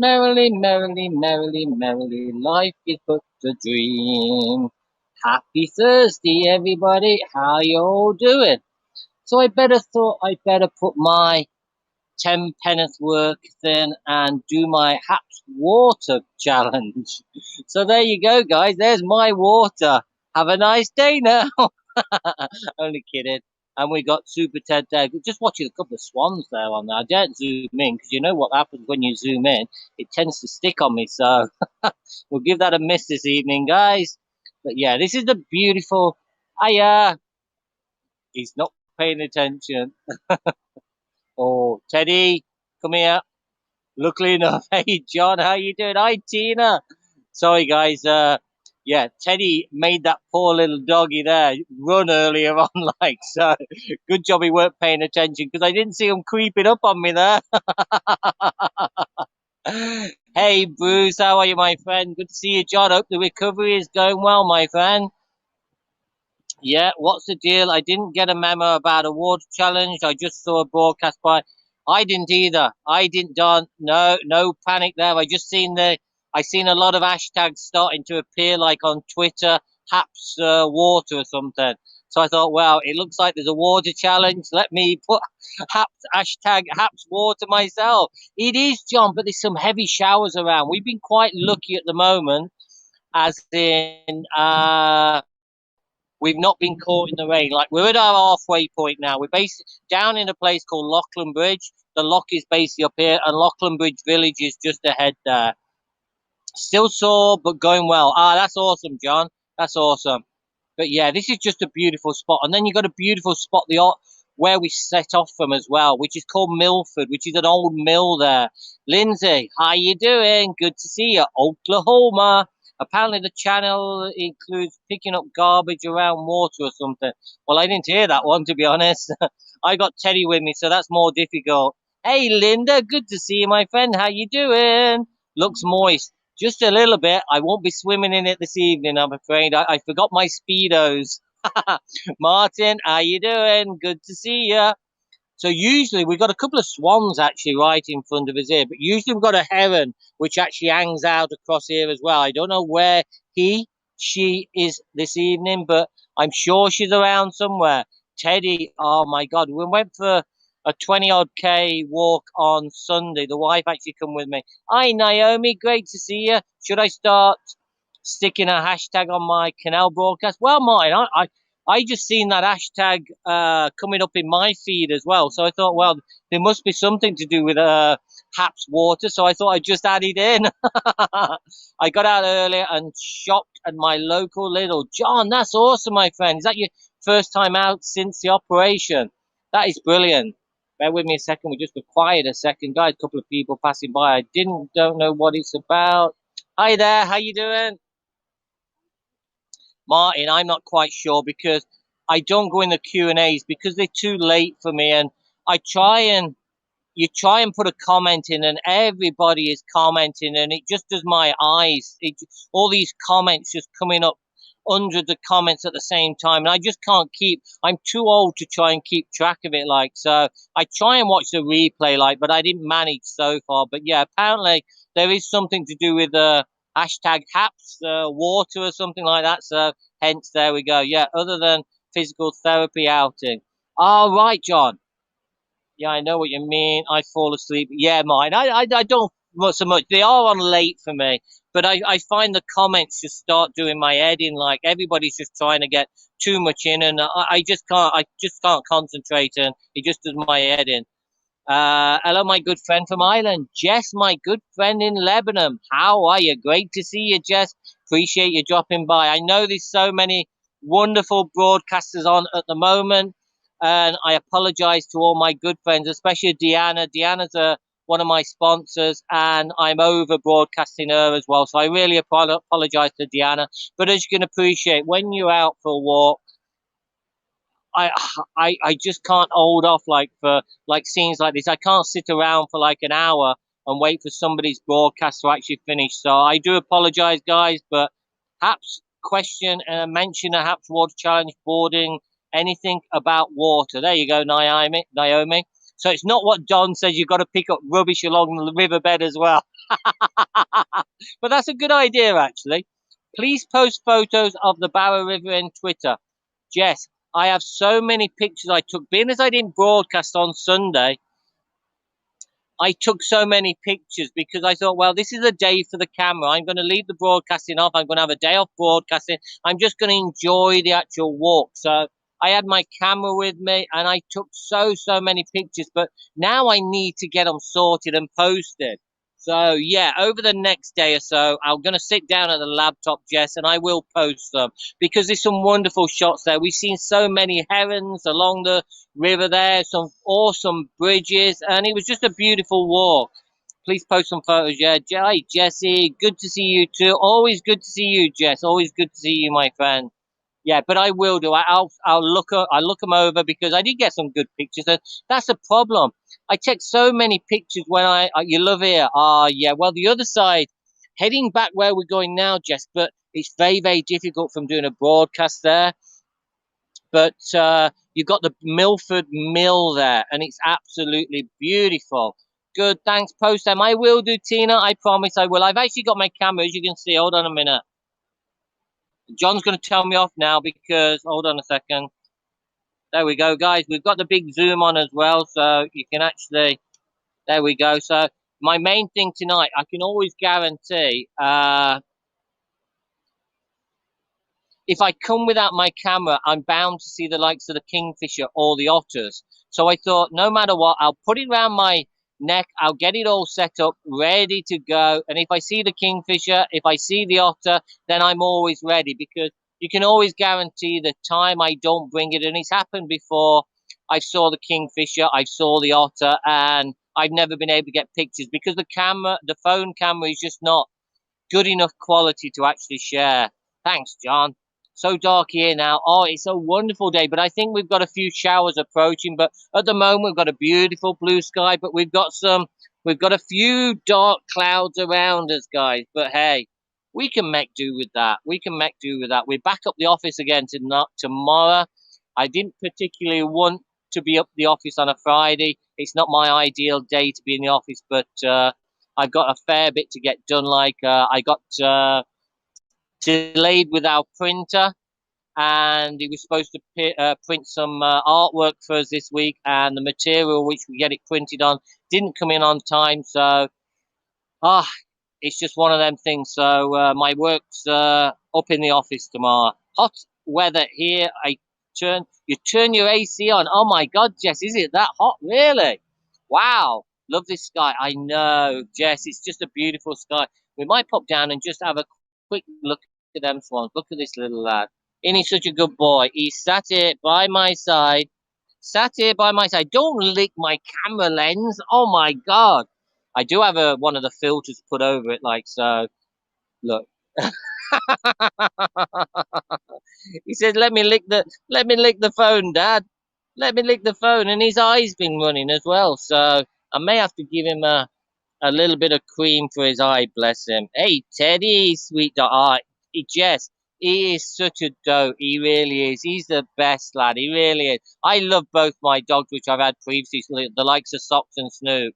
Merrily, merrily, merrily, merrily, life is but a dream. Happy Thursday, everybody. How you all doing? So I better thought I'd better put my 10 penneth work in and do my Haps Water challenge. So there you go, guys. There's my water. Have a nice day now. Only kidding. And we got Super Ted there. Just watching a couple of swans there on there. I daren't zoom in because you know what happens when you zoom in. It tends to stick on me. So we'll give that a miss this evening, guys. But yeah, this is the beautiful. Hiya. He's not paying attention. Oh, Teddy, come here. Luckily enough, hey John, how you doing? Hi Tina. Sorry guys, yeah, Teddy made that poor little doggy there run earlier on, like so. Good job he weren't paying attention because I didn't see him creeping up on me there. Hey Bruce, how are you, my friend? Good to see you, John. Hope the recovery is going well, my friend. Yeah, what's the deal? I didn't get a memo about a water challenge. I just saw a broadcast by. I didn't either. I didn't. Don. No, no panic there. I seen a lot of hashtags starting to appear, like on Twitter, Haps Water or something. So I thought, well, it looks like there's a water challenge. Let me put Haps hashtag Haps Water myself. It is, John, but there's some heavy showers around. We've been quite lucky at the moment, as in we've not been caught in the rain. Like we're at our halfway point now. We're basically down in a place called Lachlan Bridge. The lock is basically up here, and Lachlan Bridge Village is just ahead there. Still sore, but going well. Ah, that's awesome, John. That's awesome. But yeah, this is just a beautiful spot. And then you got a beautiful spot where we set off from as well, which is called Milford, which is an old mill there. Lindsay, how you doing? Good to see you. Oklahoma. Apparently the channel includes picking up garbage around water or something. Well, I didn't hear that one, to be honest. I got Teddy with me, so that's more difficult. Hey, Linda, good to see you, my friend. How you doing? Looks moist. Just a little bit. I won't be swimming in it this evening, I'm afraid. I forgot my Speedos. Martin, how you doing? Good to see you. So usually we've got a couple of swans actually right in front of us here, but usually we've got a heron which actually hangs out across here as well. I don't know where she is this evening, but I'm sure she's around somewhere. Teddy, oh my God, we went for a 20 odd K walk on Sunday. The wife actually come with me. Hi Naomi, great to see you. Should I start sticking a hashtag on my canal broadcast? Well, Martin, I just seen that hashtag coming up in my feed as well. So I thought, well, there must be something to do with Haps Water. So I thought I'd just add it in. I got out earlier and shopped at my local Lidl. John, that's awesome, my friend. Is that your first time out since the operation? That is brilliant. Bear with me a second. We just got quiet a second, guys. A couple of people passing by. I don't know what it's about. Hi there. How you doing? Martin, I'm not quite sure because I don't go in the Q&As because they're too late for me. And I try and you try and put a comment in and everybody is commenting and it just does my eyes. All these comments just coming up, hundreds of comments at the same time. And I just can't I'm too old to try and keep track of it. Like, so I try and watch the replay, like, but I didn't manage so far. But yeah, apparently there is something to do with hashtag Haps Water or something like that. So hence, there we go. Yeah, other than physical therapy outing. All right, John. Yeah, I know what you mean. I fall asleep. Yeah, mine. I don't so much. They are on late for me, but I find the comments just start doing my head in. Like everybody's just trying to get too much in, and I just can't. I just can't concentrate, and it just does my head in. Hello, my good friend from Ireland, Jess, my good friend in Lebanon. How are you? Great to see you, Jess. Appreciate you dropping by. I know there's so many wonderful broadcasters on at the moment, and I apologize to all my good friends, especially Deanna. Deanna's one of my sponsors, and I'm over broadcasting her as well. So I really apologize to Deanna. But as you can appreciate, when you're out for a walk, I, I just can't hold off like for like scenes like this. I can't sit around for like an hour and wait for somebody's broadcast to actually finish. So I do apologize, guys, but Haps question mention a Haps Water Challenge boarding anything about water. There you go, Naomi. So it's not what Don says. You've got to pick up rubbish along the riverbed as well. But that's a good idea, actually. Please post photos of the Barrow River in Twitter. Jess, I have so many pictures I took. Being as I didn't broadcast on Sunday, I took so many pictures because I thought, well, this is a day for the camera. I'm going to leave the broadcasting off. I'm going to have a day off broadcasting. I'm just going to enjoy the actual walk. So I had my camera with me and I took so many pictures. But now I need to get them sorted and posted. So yeah, over the next day or so, I'm going to sit down at the laptop, Jess, and I will post them because there's some wonderful shots there. We've seen so many herons along the river there, some awesome bridges, and it was just a beautiful walk. Please post some photos. Yeah, hi Jesse, good to see you too. Always good to see you, Jess. Always good to see you, my friend. Yeah, but I will do. I'll look them over because I did get some good pictures. And that's the problem. I take so many pictures when you love here. Ah, yeah. Well, the other side, heading back where we're going now, Jess. But it's very difficult from doing a broadcast there. But you've got the Milford Mill there, and it's absolutely beautiful. Good, thanks, post them. I will do, Tina. I promise I will. I've actually got my camera, as you can see. Hold on a minute. John's going to tell me off now because, hold on a second. There we go, guys. We've got the big zoom on as well, so you can actually, there we go. So my main thing tonight, I can always guarantee, if I come without my camera, I'm bound to see the likes of the kingfisher or the otters. So I thought, no matter what, I'll put it around my neck. I'll get it all set up, ready to go. And if I see the kingfisher, if I see the otter, then I'm always ready because you can always guarantee the time I don't bring it. And it's happened before. I saw the kingfisher, I saw the otter, and I've never been able to get pictures because the phone camera is just not good enough quality to actually share. Thanks, John. So dark here now. Oh, it's a wonderful day, but I think we've got a few showers approaching. But at the moment, we've got a beautiful blue sky, but we've got a few dark clouds around us, guys. But hey, we can make do with that. We can make do with that. We're back up the office again tomorrow. I didn't particularly want to be up the office on a Friday. It's not my ideal day to be in the office, but I've got a fair bit to get done. Like I got delayed with our printer, and he was supposed to print some artwork for us this week, and the material which we get it printed on didn't come in on time. So, ah, it's just one of them things. So my work's up in the office tomorrow. Hot weather here. You turn your AC on. Oh my God, Jess, is it that hot? Really? Wow. Love this sky. I know, Jess. It's just a beautiful sky. We might pop down and just have a quick look at them swans. Look at this little lad. And he's such a good boy. He sat here by my side. Sat here by my side. Don't lick my camera lens. Oh my God. I do have one of the filters put over it, like so. Look. He said, let me lick the phone, Dad. Let me lick the phone." And his eyes been running as well. So I may have to give him a little bit of cream for his eye, bless him. Hey, Teddy, sweet dog. Jess, he is such a dope. He really is. He's the best lad. He really is. I love both my dogs, which I've had previously, the likes of Socks and Snoop.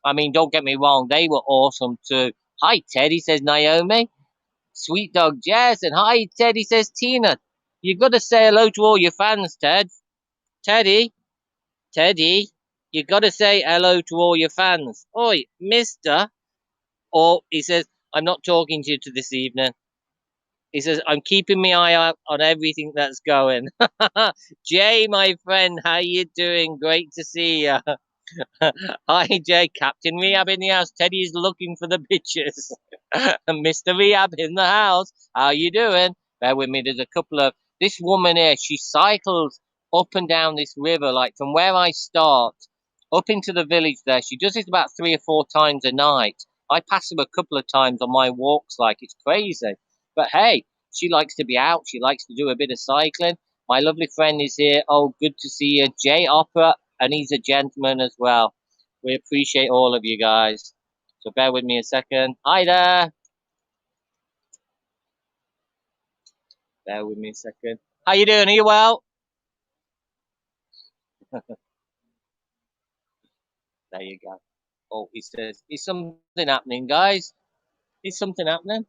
I mean, don't get me wrong, they were awesome too. Hi, Teddy, says Naomi. Sweet dog Jess. And hi, Teddy, says Tina. You got to say hello to all your fans, Ted. Teddy, Teddy, you got to say hello to all your fans. Oi, mister. Or he says, I'm not talking to you to this evening. He says, I'm keeping my eye out on everything that's going. Jay, my friend, how you doing? Great to see you. Hi, Jay. Captain Rehab in the house. Teddy's looking for the bitches. Mr. Rehab in the house. How you doing? Bear with me. There's a couple of... This woman here, she cycles up and down this river, like from where I start, up into the village there. She does it about 3 or 4 times a night. I pass her a couple of times on my walks, like it's crazy. But hey, she likes to be out. She likes to do a bit of cycling. My lovely friend is here. Oh, good to see you. Jay Opera, and he's a gentleman as well. We appreciate all of you guys. So bear with me a second. Hi there. Bear with me a second. How you doing? Are you well? There you go. Oh, he says, is something happening, guys? Is something happening?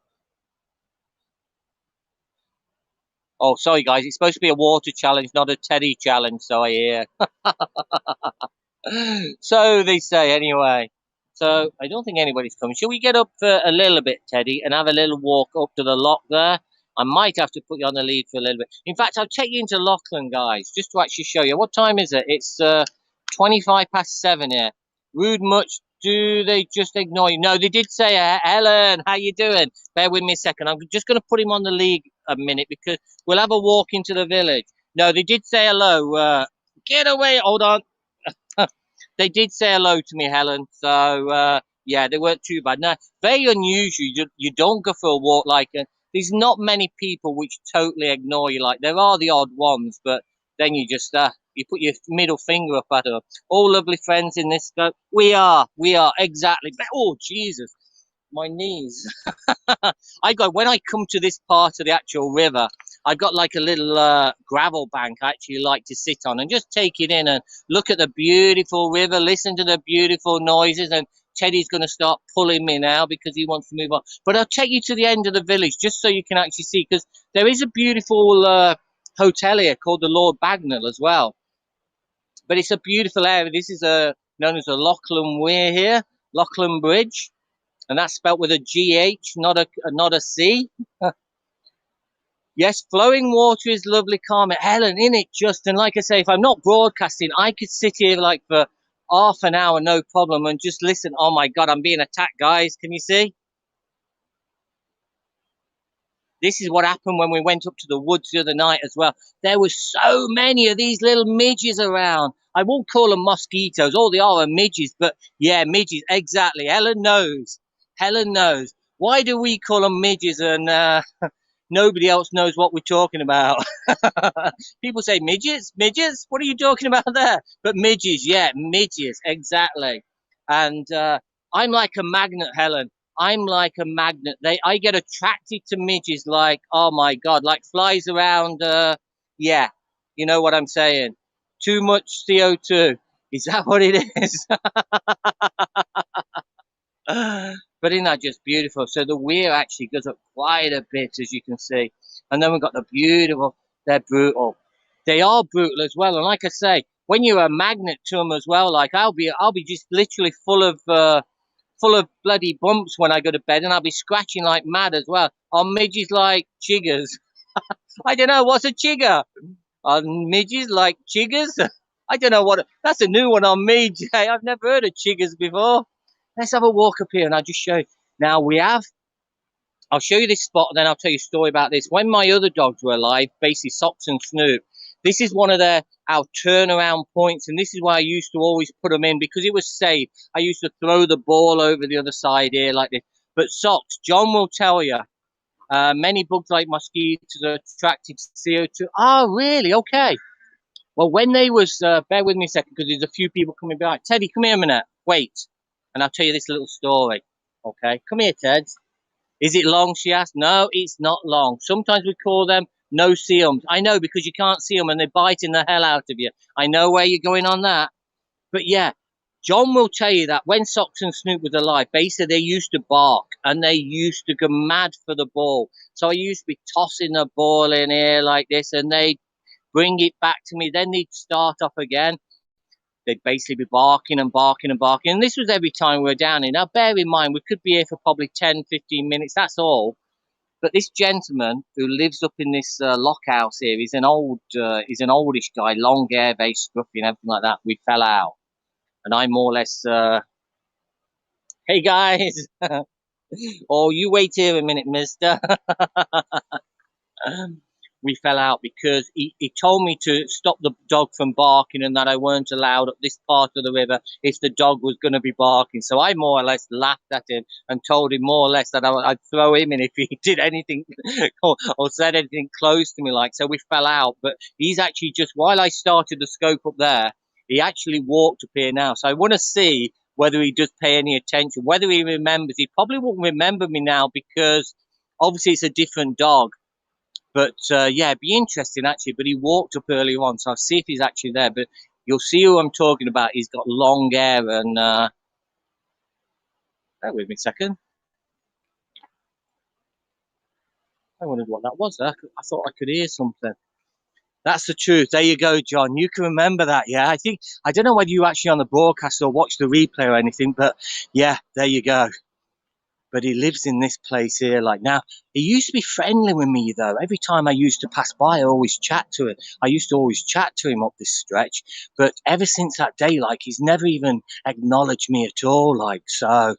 Oh, sorry, guys. It's supposed to be a water challenge, not a teddy challenge. So I hear. So they say, anyway. So I don't think anybody's coming. Shall we get up for a little bit, Teddy, and have a little walk up to the lock there? I might have to put you on the lead for a little bit. In fact, I'll take you into Lachlan, guys, just to actually show you. What time is it? It's 7:25 here. Rude much? Do they just ignore you? No, they did say, Helen, how you doing? Bear with me a second. I'm just going to put him on the lead a minute because we'll have a walk into the village. No, they did say hello. Get away. Hold on. They did say hello to me, Helen. So yeah, they weren't too bad. Now, very unusual. You don't go for a walk like there's not many people which totally ignore you. Like there are the odd ones, but then you just you put your middle finger up at them. All lovely friends in this. We are exactly. Oh Jesus, my knees. I got when I come to this part of the actual river, I got like a little gravel bank I actually like to sit on and just take it in and look at the beautiful river, listen to the beautiful noises. And Teddy's going to start pulling me now because he wants to move on. But I'll take you to the end of the village just so you can actually see, because there is a beautiful hotel here called the Lord Bagnall as well. But it's a beautiful area. This is known as the Lachlan Weir here, Lachlan Bridge. And that's spelt with a GH, not a C. Yes, flowing water is lovely, calm. Helen, in it just, and like I say, if I'm not broadcasting, I could sit here like for half an hour, no problem, and just listen. Oh my God, I'm being attacked, guys. Can you see? This is what happened when we went up to the woods the other night as well. There were so many of these little midges around. I won't call them mosquitoes. All they are midges, but yeah, midges, exactly. Helen knows. Helen knows. Why do we call them midges and nobody else knows what we're talking about? People say midgets, midgets. What are you talking about there? But midges, yeah, midges, exactly. And I'm like a magnet, Helen. I'm like a magnet. I get attracted to midges like, oh my God, like flies around. Yeah, you know what I'm saying. Too much CO2. Is that what it is? But isn't that just beautiful? So the weir actually goes up quite a bit, as you can see. And then we've got the beautiful, they're brutal. They are brutal as well. And like I say, when you're a magnet to them as well, like I'll be just literally full of bloody bumps when I go to bed, and I'll be scratching like mad as well. On midges like chiggers. I don't know, what's a chigger? On midges like chiggers? I don't know what, that's a new one on me, Jay. I've never heard of chiggers before. Let's have a walk up here and I'll just show you. Now I'll show you this spot and then I'll tell you a story about this. When my other dogs were alive, basically Socks and Snoop, this is one of our turnaround points, and this is why I used to always put them in because it was safe. I used to throw the ball over the other side here like this. But Socks, John will tell you, many bugs like mosquitoes are attracted to CO2. Oh, really? Okay. Well, when they was, bear with me a second because there's a few people coming by. Teddy, come here a minute. Wait. And I'll tell you this little story. Okay. Come here, Ted. Is it long, she asked. No, it's not long. Sometimes we call them no-see-ums. I know, because you can't see them and they're biting the hell out of you. I know where you're going on that. But yeah, John will tell you that when Socks and Snoop was alive, basically they used to bark and they used to go mad for the ball. So I used to be tossing the ball in here like this and they'd bring it back to me. Then they'd start off again. They'd basically be barking and barking and barking. And this was every time we were down here. Now, bear in mind, we could be here for probably 10, 15 minutes. That's all. But this gentleman who lives up in this lock house here, he's an oldish guy, long hair, very scruffy and everything like that. We fell out. And I more or less, hey guys. Oh, you wait here a minute, mister. We fell out because he told me to stop the dog from barking and that I weren't allowed up this part of the river if the dog was going to be barking. So I more or less laughed at him and told him more or less that I'd throw him in if he did anything or said anything close to me like. So we fell out. But he's actually just, while I started the scope up there, he actually walked up here now. So I want to see whether he does pay any attention, whether he remembers. He probably won't remember me now because obviously it's a different dog. But yeah, it'd be interesting actually. But he walked up earlier on, so I'll see if he's actually there. But you'll see who I'm talking about. He's got long hair and Bear with me a second. I wondered what that was. I thought I could hear something. That's the truth. There you go, John. You can remember that, yeah? I don't know whether you actually on the broadcast or watch the replay or anything, but yeah, there you go. But he lives in this place here. Like now, he used to be friendly with me though. Every time I used to pass by, I always chat to him. I used to always chat to him up this stretch. But ever since that day, like he's never even acknowledged me at all. Like so,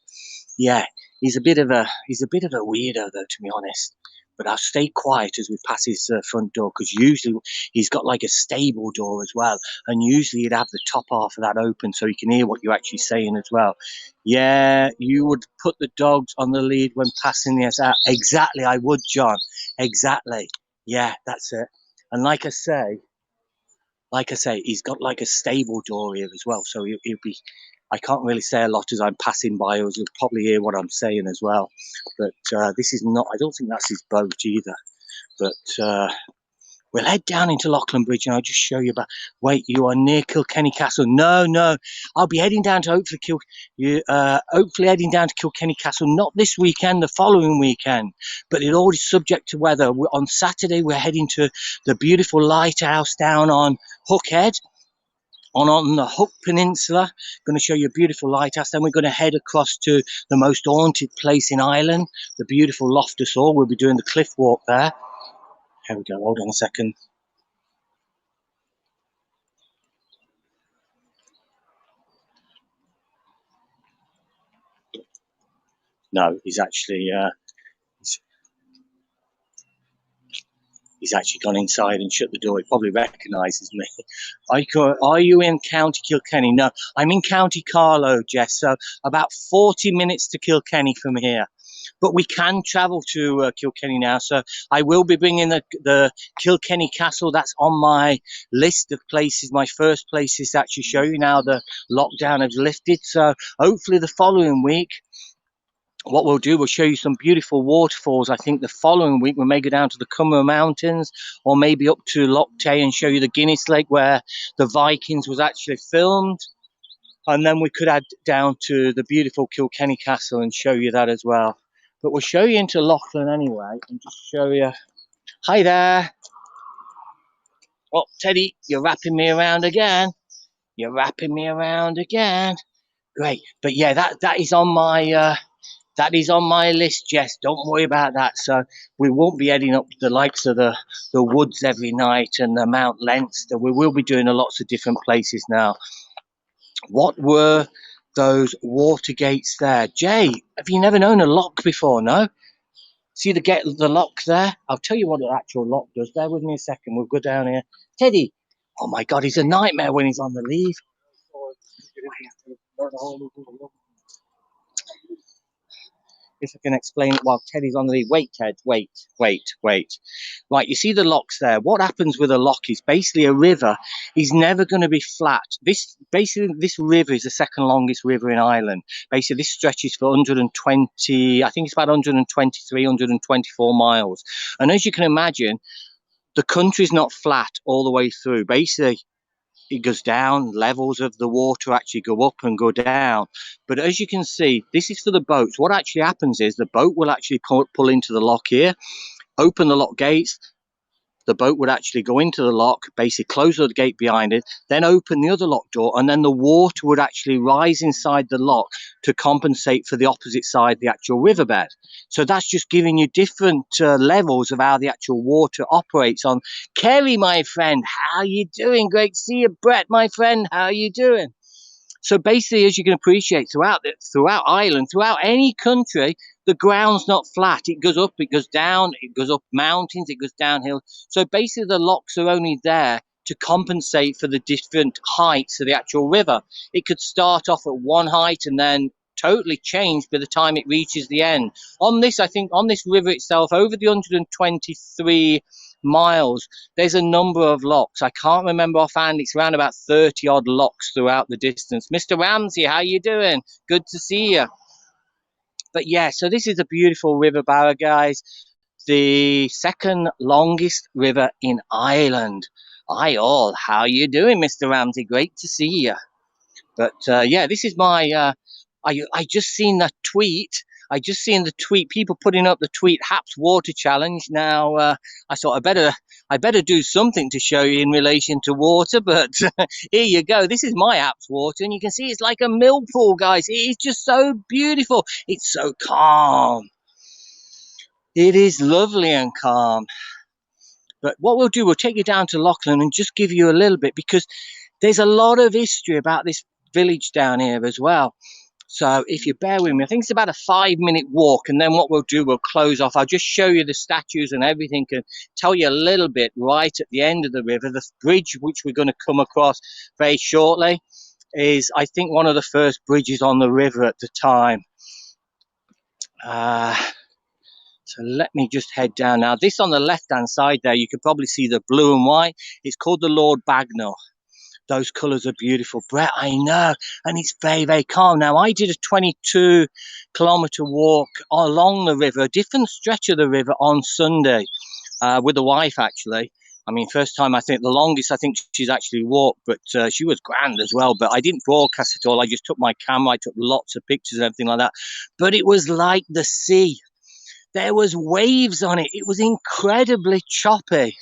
yeah, he's a bit of a weirdo though, to be honest. But I'll stay quiet as we pass his front door because usually he's got like a stable door as well, and usually he'd have the top half of that open so he can hear what you're actually saying as well. Yeah, you would put the dogs on the lead when passing the out. Exactly, I would, John. Exactly. Yeah, that's it. And like I say, he's got like a stable door here as well, so he'll be. I can't really say a lot as I'm passing by, or you'll probably hear what I'm saying as well. But this is not. I don't think that's his boat either. But we'll head down into Lachlan Bridge, and I'll just show you about. Wait, you are near Kilkenny Castle? No, no. I'll be heading down to hopefully heading down to Kilkenny Castle, not this weekend, the following weekend. But it all is subject to weather. On Saturday, we're heading to the beautiful lighthouse down on Hookhead. On the Hook Peninsula, going to show you a beautiful lighthouse. Then we're going to head across to the most haunted place in Ireland, the beautiful Loftus Hall. We'll be doing the cliff walk there. Here we go. Hold on a second. No, he's actually gone inside and shut the door. He probably recognises me. Are you in County Kilkenny? No, I'm in County Carlow, Jess. So about 40 minutes to Kilkenny from here. But we can travel to Kilkenny now. So I will be bringing the Kilkenny Castle. That's on my list of places, my first places to actually show you now the lockdown has lifted. So hopefully the following week, what we'll do, we'll show you some beautiful waterfalls. I think the following week we may go down to the Cumber Mountains or maybe up to Loch Tay and show you the Guinness Lake where the Vikings was actually filmed. And then we could add down to the beautiful Kilkenny Castle and show you that as well. But we'll show you into Lachlan anyway and just show you. Hi there. Oh, Teddy, you're wrapping me around again. You're wrapping me around again. Great. But yeah, that is on my list, Jess. Don't worry about that. So we won't be heading up the likes of the woods every night and the Mount Leinster. We will be doing lots of different places now. What were those water gates there? Jay, have you never known a lock before, no? See the lock there? I'll tell you what an actual lock does. Bear with me a second. We'll go down here. Teddy, oh my God, he's a nightmare when he's on the lead. If I can explain it while Teddy's on the lead. Wait, Ted, wait. Right, you see the locks there. What happens with a lock is basically a river is never going to be flat. This river is the second longest river in Ireland. Basically, this stretches for 120, I think it's about 123, 124 miles. And as you can imagine, the country's not flat all the way through. Basically, it goes down, levels of the water actually go up and go down. But as you can see, this is for the boats. What actually happens is the boat will actually pull into the lock here, open the lock gates. The boat would actually go into the lock, basically close the gate behind it, then open the other lock door, and then the water would actually rise inside the lock to compensate for the opposite side, the actual riverbed. So that's just giving you different levels of how the actual water operates on. Kerry, my friend, how you doing? Great to see you. Brett, my friend, how you doing? So basically, as you can appreciate, throughout Ireland, throughout any country, the ground's not flat. It goes up, it goes down, it goes up mountains, it goes downhill. So basically, the locks are only there to compensate for the different heights of the actual river. It could start off at one height and then totally change by the time it reaches the end. On this, I think, on this river itself, over the 123 miles, there's a number of locks. I can't remember offhand. It's around about 30 odd locks throughout the distance. Mr. Ramsey, how you doing? Good to see you. But yeah, so this is a beautiful River Barrow, guys. The second longest river in Ireland. Hi all, how you doing, Mr. Ramsey? Great to see you. But yeah, this is my I just seen that tweet. I just seen the tweet. People putting up the tweet HappsWater challenge. Now I thought I better do something to show you in relation to water. But here you go. This is my HappsWater, and you can see it's like a mill pool, guys. It is just so beautiful. It's so calm. It is lovely and calm. But what we'll do, we'll take you down to Lachlan and just give you a little bit, because there's a lot of history about this village down here as well. So if you bear with me, I think it's about a 5-minute walk, and then what we'll do, we'll close off. I'll just show you the statues and everything, and tell you a little bit right at the end of the river. The bridge which we're going to come across very shortly is, I think, one of the first bridges on the river at the time. So let me just head down now. This on the left-hand side there, you can probably see the blue and white. It's called the Lord Bagnall. Those colours are beautiful, Brett, I know. And it's very, very calm. Now, I did a 22-kilometre walk along the river, a different stretch of the river on Sunday with the wife, actually. I mean, first time, I think, the longest I think she's actually walked, but she was grand as well. But I didn't broadcast it all. I just took my camera. I took lots of pictures and everything like that. But it was like the sea. There was waves on it. It was incredibly choppy.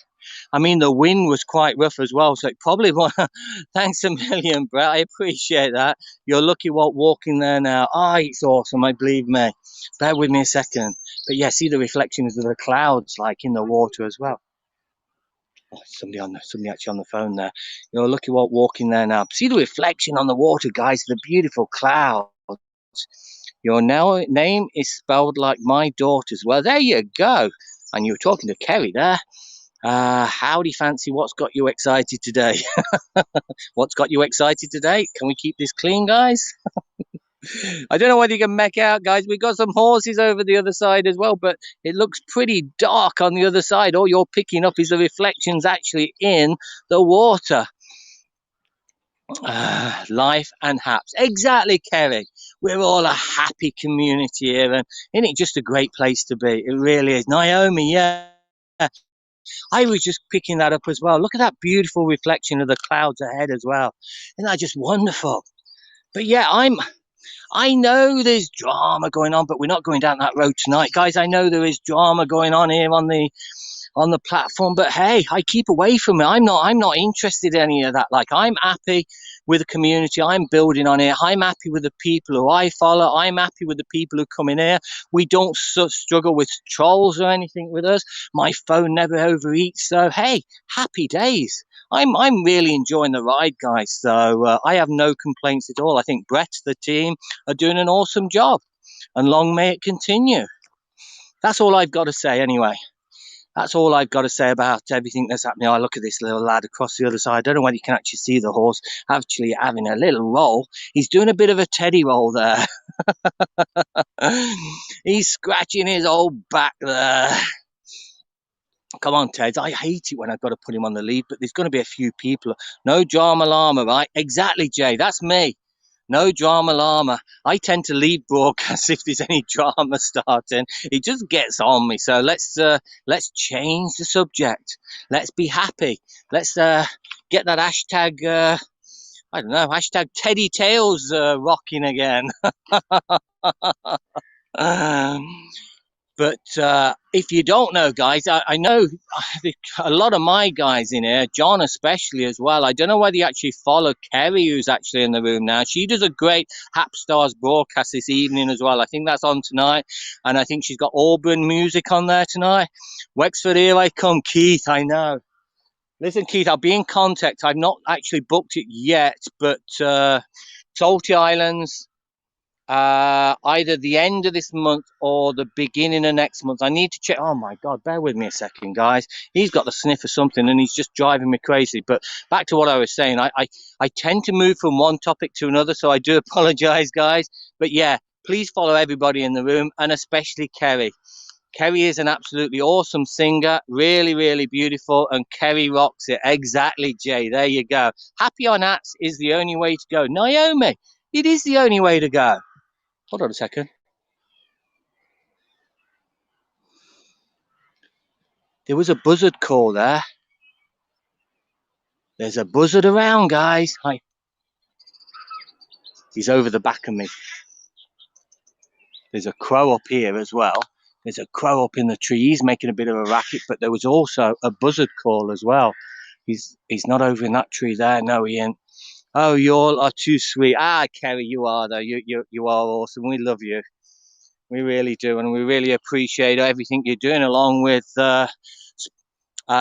I mean, the wind was quite rough as well, so it probably was. Thanks a million, Brett. I appreciate that. You're lucky what walking there now. It's awesome, I believe me. Bear with me a second. But yeah, see the reflections of the clouds like in the water as well. Oh, somebody actually on the phone there. You're lucky what walking there now. See the reflection on the water, guys. The beautiful clouds. Your name is spelled like my daughter's. Well, there you go. And you were talking to Kerry there. Howdy, Fancy. What's got you excited today? What's got you excited today? Can we keep this clean, guys? I don't know whether you can make out, guys. We've got some horses over the other side as well, but it looks pretty dark on the other side. All you're picking up is the reflections actually in the water. Life and Happs. Exactly, Kerry. We're all a happy community here, and isn't it just a great place to be? It really is. Naomi, yeah. I was just picking that up as well. Look at that beautiful reflection of the clouds ahead as well. Isn't that just wonderful? But yeah, I know there's drama going on, but we're not going down that road tonight, guys. I know there is drama going on here on the platform, but hey, I keep away from it. I'm not interested in any of that. Like, I'm happy with the community I'm building on here. I'm happy with the people who I follow. I'm happy with the people who come in here. We don't struggle with trolls or anything with us. My phone never overheats. So hey, happy days. I'm really enjoying the ride, guys. So I have no complaints at all. I think Brett, the team, are doing an awesome job, and long may it continue. That's all I've got to say anyway. That's all I've got to say about everything that's happening. I look at this little lad across the other side. I don't know whether you can actually see the horse actually having a little roll. He's doing a bit of a teddy roll there. He's scratching his old back there. Come on, Ted. I hate it when I've got to put him on the lead, but there's going to be a few people. No drama llama, right? Exactly, Jay. That's me. No drama llama. I tend to leave broadcasts if there's any drama starting. It just gets on me. So let's change the subject. Let's be happy. Let's get that hashtag. I don't know. Hashtag Teddy Tails rocking again. But if you don't know, guys, I know a lot of my guys in here, John especially as well. I don't know whether you actually follow Kerry, who's actually in the room now. She does a great Happstars broadcast this evening as well. I think that's on tonight. And I think she's got Auburn music on there tonight. Wexford, here I come. Keith, I know. Listen, Keith, I'll be in contact. I've not actually booked it yet, but Salty Islands, either the end of this month or the beginning of next month. I need to check. Oh my God, bear with me a second, guys. He's got the sniff of something and he's just driving me crazy. But back to what I was saying, I tend to move from one topic to another, so I do apologize, guys. But yeah, please follow everybody in the room, and especially Kerry. Kerry is an absolutely awesome singer, really, really beautiful, and Kerry rocks it. Exactly, Jay. There you go. Happy on Hats is the only way to go. Naomi, it is the only way to go. Hold on a second. There was a buzzard call there. There's a buzzard around, guys. Hi. He's over the back of me. There's a crow up here as well. There's a crow up in the tree. He's making a bit of a racket, but there was also a buzzard call as well. He's not over in that tree there. No, he ain't. Oh, you all are too sweet. Ah, Kerry, you are though. You are awesome. We love you. We really do, and we really appreciate everything you're doing, along with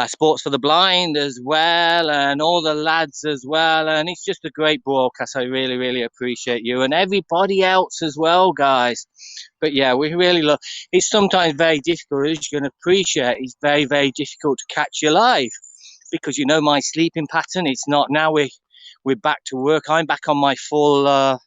Sports for the Blind as well, and all the lads as well. And it's just a great broadcast. I really, really appreciate you and everybody else as well, guys. But yeah, we really love. It's sometimes very difficult, as you can appreciate. It's very, very difficult to catch you live because my sleeping pattern. It's not now. We're back to work. I'm back on my full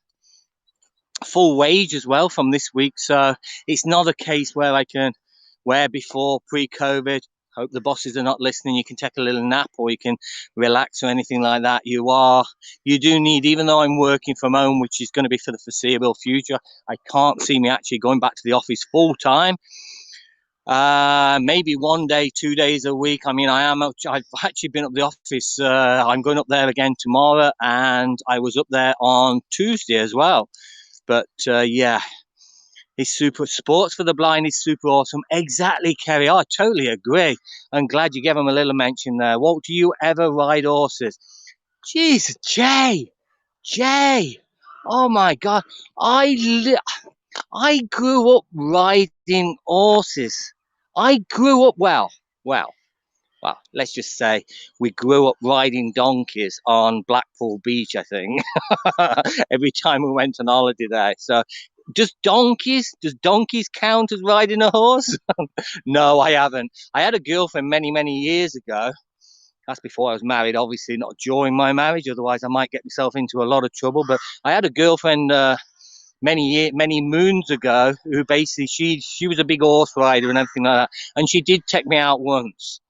wage as well from this week, so it's not a case where before pre-COVID, hope the bosses are not listening, you can take a little nap or you can relax or anything like that. You do need, even though I'm working from home, which is going to be for the foreseeable future, I can't see me actually going back to the office full time. Maybe 1 day, 2 days a week. I mean, I've actually been up the office. I'm going up there again tomorrow, and I was up there on Tuesday as well. But yeah, it's super. Sports for the Blind is super awesome. Exactly, Kerry. I totally agree. I'm glad you gave him a little mention there. Walt, do you ever ride horses? Jeez, Jay. Oh my God. I grew up riding horses. I grew up well. Let's just say we grew up riding donkeys on Blackpool Beach, I think, every time we went on holiday there. So does donkeys count as riding a horse? No, I haven't. I had a girlfriend many, many years ago. That's before I was married, obviously not during my marriage. Otherwise, I might get myself into a lot of trouble. But I had a girlfriend many moons ago who basically she was a big horse rider and everything like that. And she did take me out once.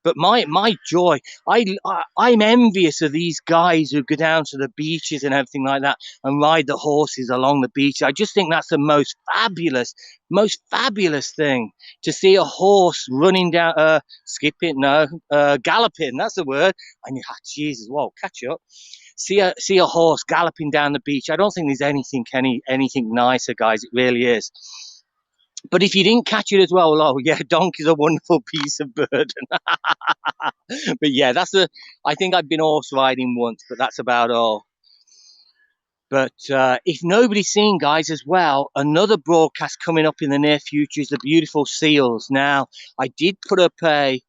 But my joy, I'm envious of these guys who go down to the beaches and everything like that and ride the horses along the beach. I just think that's the most fabulous thing, to see a horse running down, galloping. That's the word. And Jesus, whoa, catch up. See a horse galloping down the beach. I don't think there's anything nicer, guys. It really is. But if you didn't catch it as well, oh yeah, donkey's a wonderful piece of burden. But yeah, I think I've been horse riding once, but that's about all. But if nobody's seen, guys, as well, another broadcast coming up in the near future is the beautiful seals. Now, I did put up a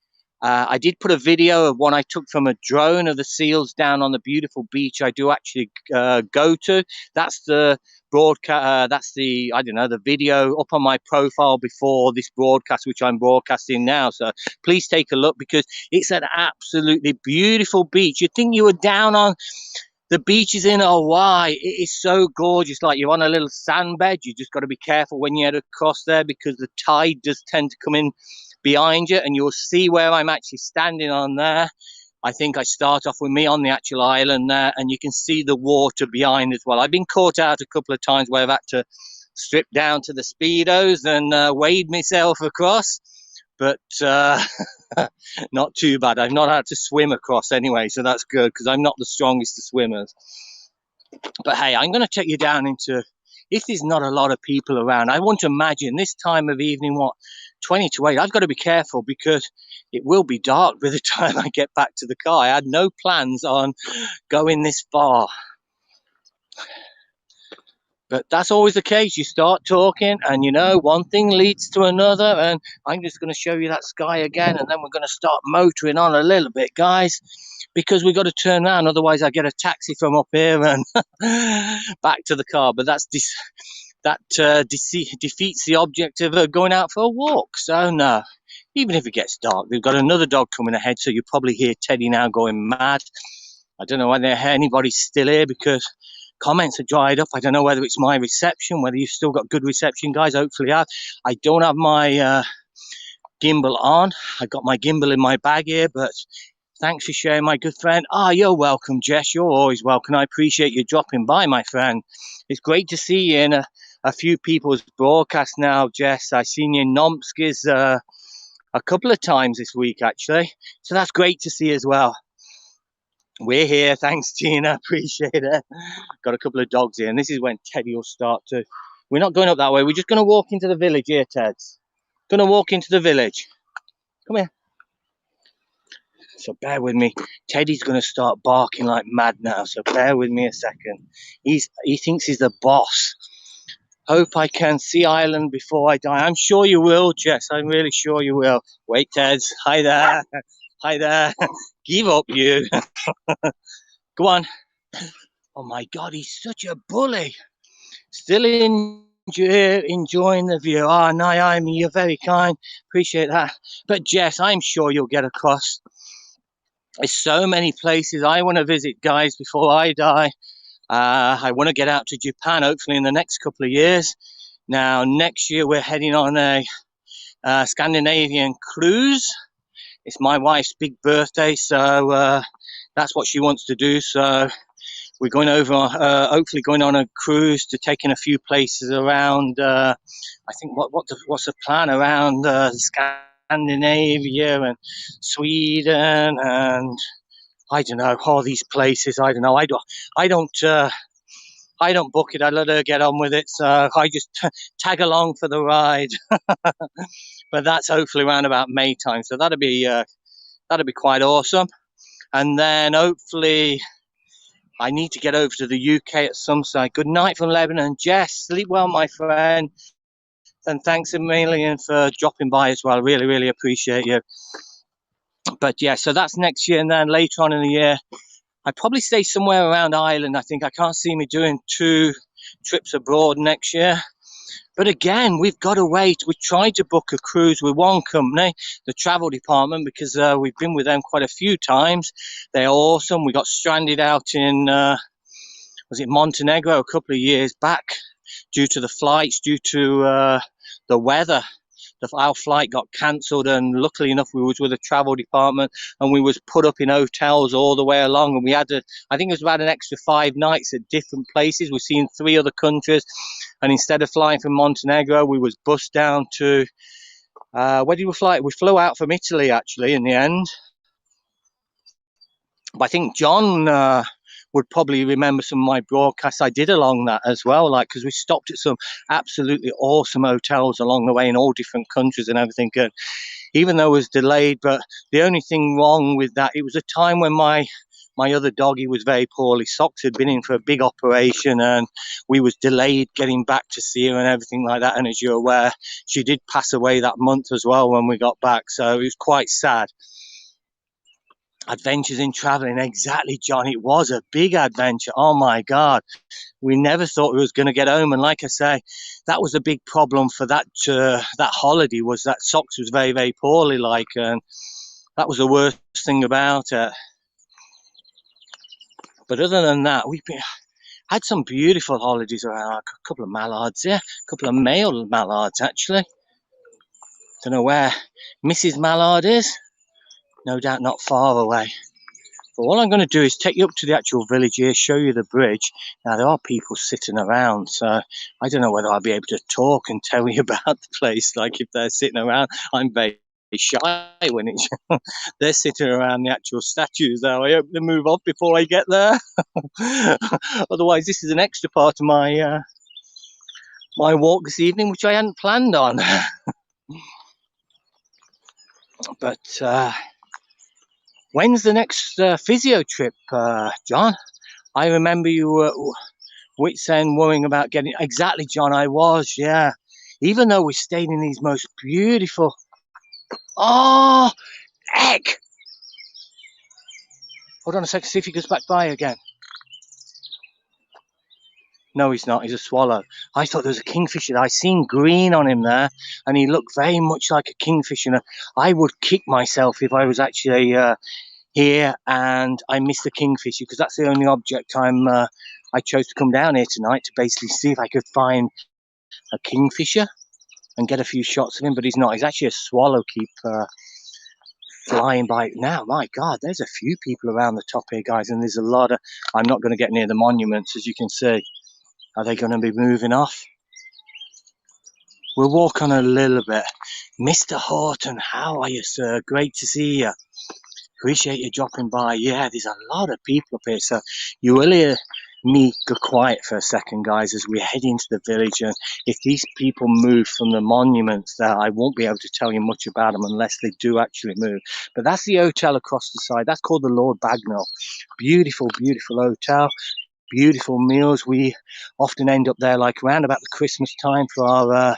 video of one I took from a drone of the seals down on the beautiful beach I do actually go to. That's the broadcast. That's the video up on my profile before this broadcast, which I'm broadcasting now. So please take a look, because it's an absolutely beautiful beach. You'd think you were down on the beaches in Hawaii. It is so gorgeous. Like you're on a little sand bed. You just got to be careful when you head across there, because the tide does tend to come in behind you, and you'll see where I'm actually standing on there. I think I start off with me on the actual island there, and you can see the water behind as well. I've been caught out a couple of times where I've had to strip down to the Speedos and wade myself across, but not too bad. I've not had to swim across anyway, so that's good, because I'm not the strongest of swimmers. But hey, I'm going to take you down into, if there's not a lot of people around, I want to imagine this time of evening, 20 to 8, I've got to be careful because it will be dark by the time I get back to the car. I had no plans on going this far. But that's always the case. You start talking and, one thing leads to another. And I'm just going to show you that sky again. And then we're going to start motoring on a little bit, guys, because we've got to turn around. Otherwise, I get a taxi from up here and back to the car. But that defeats the objective of going out for a walk. So, no, even if it gets dark, we've got another dog coming ahead. So you probably hear Teddy now going mad. I don't know whether anybody's still here because comments are dried up. I don't know whether it's my reception, whether you've still got good reception, guys. Hopefully I don't have my gimbal on. I got my gimbal in my bag here, but thanks for sharing, my good friend. You're welcome, Jess. You're always welcome. I appreciate you dropping by, my friend. It's great to see you in a few people's broadcasts now, Jess. I've seen you in Nomsky's a couple of times this week, actually. So that's great to see as well. We're here. Thanks, Tina. Appreciate it. Got a couple of dogs here, and this is when Teddy will start to We're not going up that way. We're just going to walk into the village here, Teds. Going to walk into the village. Come here. So bear with me. Teddy's going to start barking like mad now. So bear with me a second. He thinks he's the boss. Hope I can see Ireland before I die. I'm sure you will, Jess. I'm really sure you will. Wait, Teds. Hi there. Hi there. Give up, you. Go on. Oh my God, he's such a bully. Still enjoying the view. Oh, Naomi, you're very kind. Appreciate that. But Jess, I'm sure you'll get across. There's so many places I want to visit, guys, before I die. I want to get out to Japan, hopefully in the next couple of years. Now, next year we're heading on a Scandinavian cruise. It's my wife's big birthday, so that's what she wants to do. So we're going over, hopefully going on a cruise to take in a few places around. I think what's the plan around Scandinavia and Sweden and I don't know all these places. I don't know. I don't book it. I let her get on with it. So I just tag along for the ride. But that's hopefully around about May time. So that'll be quite awesome. And then hopefully I need to get over to the UK at some stage. Good night from Lebanon. Jess, sleep well, my friend. And thanks a million for dropping by as well. Really, really appreciate you. But yeah, so that's next year. And then later on in the year, I'd probably stay somewhere around Ireland. I think I can't see me doing 2 trips abroad next year. But again, we've got to wait. We tried to book a cruise with one company, the travel department, because we've been with them quite a few times. They're awesome. We got stranded out in, was it Montenegro a couple of years back due to the flights, due to the weather. Our flight got cancelled, and luckily enough we was with the travel department and we was put up in hotels all the way along, and we had I think it was about an extra 5 nights at different places. We've seen 3 other countries, and instead of flying from Montenegro we was bussed down to where did we fly? We flew out from Italy actually in the end. But I think John would probably remember some of my broadcasts I did along that as well, like, because we stopped at some absolutely awesome hotels along the way in all different countries and everything. And even though it was delayed, but the only thing wrong with that, it was a time when my other doggy was very poorly. Socks had been in for a big operation, and we was delayed getting back to see her and everything like that. And as you're aware, she did pass away that month as well when we got back. So it was quite sad. Adventures in traveling, exactly, John. It was a big adventure. Oh my God, we never thought we was going to get home. And like I say, that was a big problem for that holiday, was that Socks was very, very poorly, like, and that was the worst thing about it. But other than that, we've had some beautiful holidays around. A couple of mallards, yeah, a couple of male mallards actually. Don't know where Mrs. Mallard is. No doubt not far away. But all I'm going to do is take you up to the actual village here, show you the bridge. Now, there are people sitting around, so I don't know whether I'll be able to talk and tell you about the place, like if they're sitting around. I'm very shy when it's they're sitting around the actual statues, though. I hope they move off before I get there. Otherwise, this is an extra part of my my walk this evening, which I hadn't planned on. But when's the next physio trip, John? I remember you were wits end worrying about getting... Exactly, John, I was, yeah. Even though we stayed in these most beautiful... Oh, heck! Hold on a second, see if he goes back by again. No, he's not. He's a swallow. I thought there was a kingfisher. I seen green on him there, and he looked very much like a kingfisher. I would kick myself if I was actually... here and I missed the kingfisher, because that's the only object I chose to come down here tonight to basically see if I could find a kingfisher and get a few shots of him. But he's not. He's actually a swallow keep flying by now. My God, there's a few people around the top here, guys, and there's a lot of... I'm not going to get near the monuments, as you can see. Are they going to be moving off? We'll walk on a little bit. Mr. Horton, how are you, sir? Great to see you. Appreciate you dropping by. Yeah, there's a lot of people up here, so you will hear me go quiet for a second, guys, as we head into the village. And if these people move from the monuments there, I won't be able to tell you much about them unless they do actually move. But that's the hotel across the side. That's called the Lord Bagnall. Beautiful, beautiful hotel. Beautiful meals. We often end up there like around about the Christmas time for our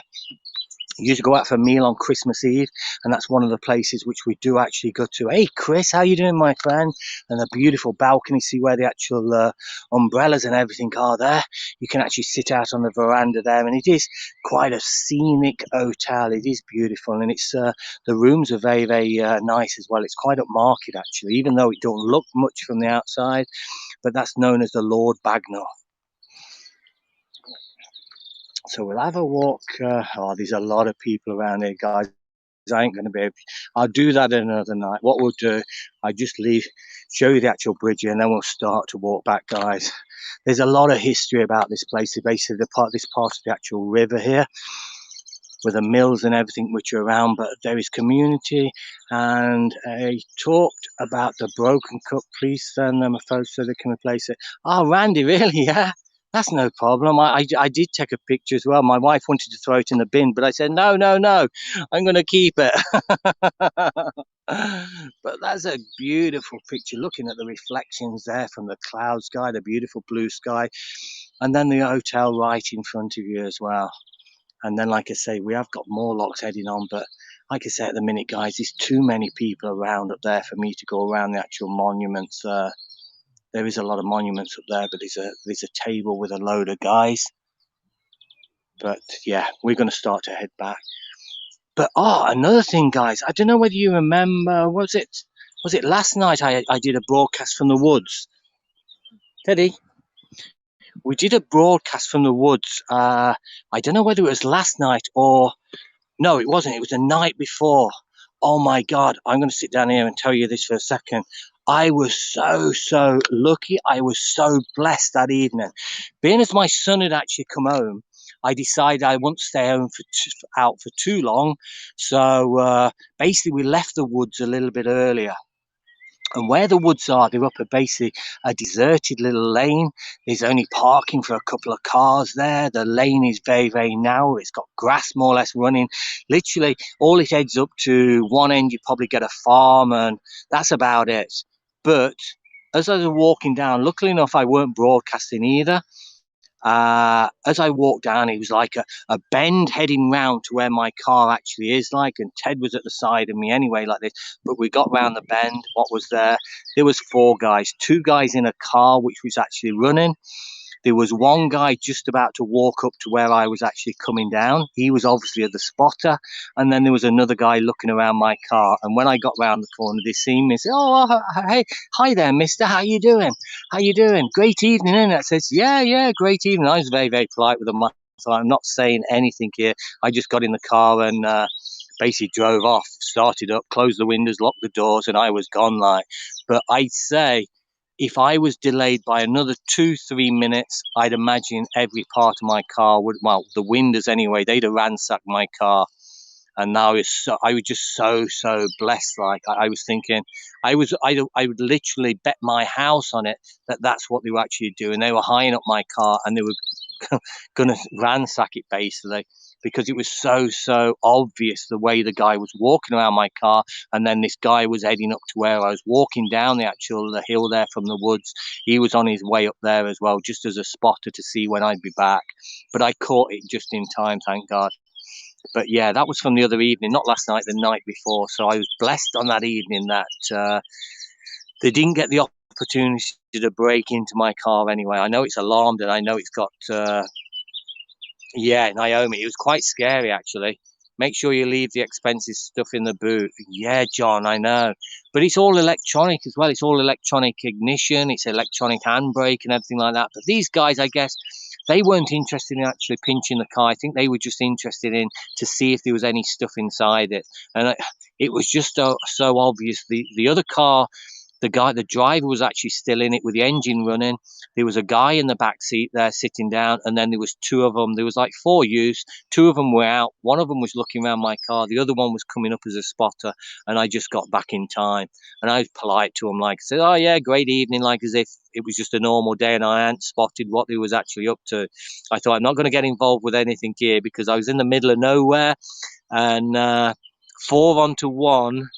used to go out for a meal on Christmas Eve, and that's one of the places which we do actually go to. Hey Chris, how you doing, my friend? And a beautiful balcony, see where the actual umbrellas and everything are there. You can actually sit out on the veranda there, and it is quite a scenic hotel. It is beautiful, and it's the rooms are very, very nice as well. It's quite upmarket actually, even though it don't look much from the outside, but that's known as the Lord Bagnall. So we'll have a walk. There's a lot of people around here, guys. I ain't going to be able. I'll do that another night. What we'll do, I just show you the actual bridge here, and then we'll start to walk back, guys. There's a lot of history about this place. Basically, this part of the actual river here, with the mills and everything which are around, but there is community. And I talked about the broken cup. Please send them a photo so they can replace it. Oh, Randy, really? Yeah. That's no problem. I did take a picture as well. My wife wanted to throw it in the bin, but I said, no, I'm going to keep it. But that's a beautiful picture, looking at the reflections there from the cloud sky, the beautiful blue sky, and then the hotel right in front of you as well. And then, like I say, we have got more locks heading on, but like I say at the minute, guys, there's too many people around up there for me to go around the actual monuments. There is a lot of monuments up there, but there's a table with a load of guys. But yeah, we're going to start to head back. But another thing, guys, I don't know whether you remember, was it last night I did a broadcast from the woods? Teddy? We did a broadcast from the woods. I don't know whether it was last night or... No, it wasn't. It was the night before. Oh my God. I'm going to sit down here and tell you this for a second. I was so lucky. I was so blessed that evening. Being as my son had actually come home, I decided I wouldn't stay home out for too long. So basically we left the woods a little bit earlier. And where the woods are, they're up basically a deserted little lane. There's only parking for a couple of cars there. The lane is very, very narrow. It's got grass more or less running. Literally, all it heads up to one end, you probably get a farm, and that's about it. But as I was walking down, luckily enough, I weren't broadcasting either. As I walked down, it was like a bend heading round to where my car actually is, like, and Ted was at the side of me anyway, like this. But we got round the bend. What was there? There was 4 guys, 2 guys in a car which was actually running. There was one guy just about to walk up to where I was actually coming down. He was obviously the spotter. And then there was another guy looking around my car. And when I got round the corner, they seen me and said, "Oh, hey, hi there, mister. How you doing? How you doing? Great evening, isn't it?" I says, yeah, great evening. I was very, very polite with them. So I'm not saying anything here. I just got in the car and basically drove off, started up, closed the windows, locked the doors, and I was gone, like. But I'd say, if I was delayed by another 2-3 minutes, I'd imagine every part of my car would, well, the windows anyway, they'd have ransacked my car. And I was just so blessed. Like I was thinking, I would literally bet my house on it that that's what they were actually doing. They were hiring up my car and they were going to ransack it basically, because it was so obvious the way the guy was walking around my car. And then this guy was heading up to where I was walking down the hill there from the woods. He was on his way up there as well, just as a spotter to see when I'd be back. But I caught it just in time, thank God. But yeah, that was from the other evening, not last night, the night before. So I was blessed on that evening that they didn't get the opportunity to break into my car anyway. I know it's alarmed and I know it's got... Yeah, Naomi, it was quite scary actually. Make sure you leave the expensive stuff in the boot. Yeah, John, I know. But it's all electronic as well. It's all electronic ignition. It's electronic handbrake and everything like that. But these guys, I guess, they weren't interested in actually pinching the car. I think they were just interested in to see if there was any stuff inside it. And it was just so obvious. The other car, the driver was actually still in it with the engine running. There was a guy in the back seat there sitting down, and then there was two of them. There was like 4 youths. 2 of them were out. One of them was looking around my car. The other one was coming up as a spotter, and I just got back in time. And I was polite to him, like I said, "Oh yeah, great evening," like as if it was just a normal day, and I hadn't spotted what they was actually up to. I thought, I'm not going to get involved with anything here, because I was in the middle of nowhere, and 4 onto 1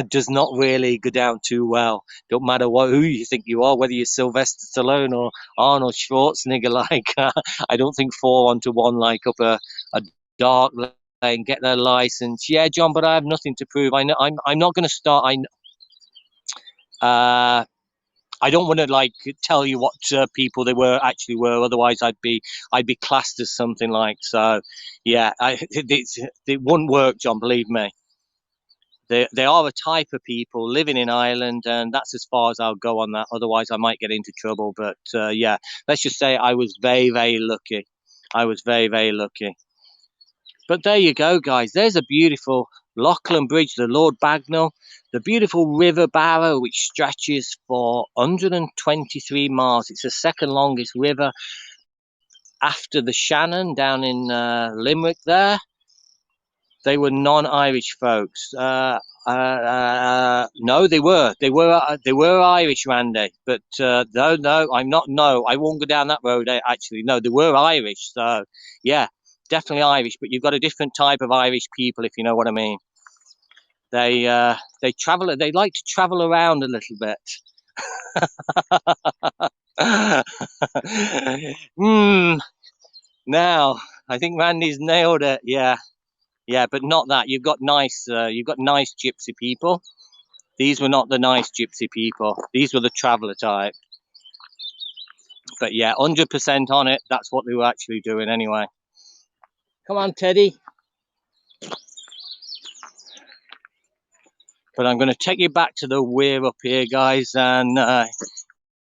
does not really go down too well. Don't matter who you think you are, whether you're Sylvester Stallone or Arnold Schwarzenegger. Like I don't think 4 onto 1, like up a dark lane, get their license. Yeah, John, but I have nothing to prove. I know I'm not going to start. I don't want to like tell you what people they actually were. Otherwise, I'd be classed as something like. So, yeah, it wouldn't work, John. Believe me. They are a type of people living in Ireland, and that's as far as I'll go on that. Otherwise, I might get into trouble. But yeah, let's just say I was very, very lucky. I was very, very lucky. But there you go, guys. There's a beautiful Lachlan Bridge, the Lord Bagnall, the beautiful River Barrow, which stretches for 123 miles. It's the second longest river after the Shannon down in Limerick there. They were non-Irish folks. No, they were Irish, Randy. But no, I'm not. No, I won't go down that road. Actually, no, they were Irish. So yeah, definitely Irish. But you've got a different type of Irish people, if you know what I mean. They travel. They like to travel around a little bit. Now I think Randy's nailed it. Yeah. Yeah, but not that. You've got nice gypsy people. These were not the nice gypsy people. These were the traveller type. But yeah, 100% on it. That's what they were actually doing anyway. Come on, Teddy. But I'm going to take you back to the weir up here, guys. And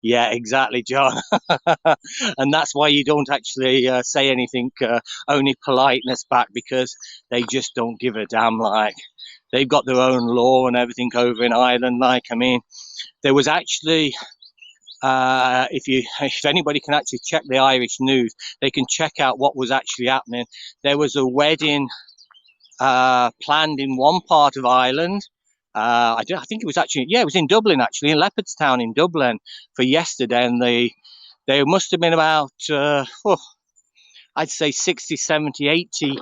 yeah, exactly, John. And that's why you don't actually say anything, only politeness back, because they just don't give a damn. Like, they've got their own law and everything over in Ireland. Like, I mean, there was actually, if anybody can actually check the Irish news, they can check out what was actually happening. There was a wedding planned in one part of Ireland. I think it was actually, yeah, it was in Dublin, actually, in Leopardstown in Dublin for yesterday. And there must have been about, I'd say 60, 70, 80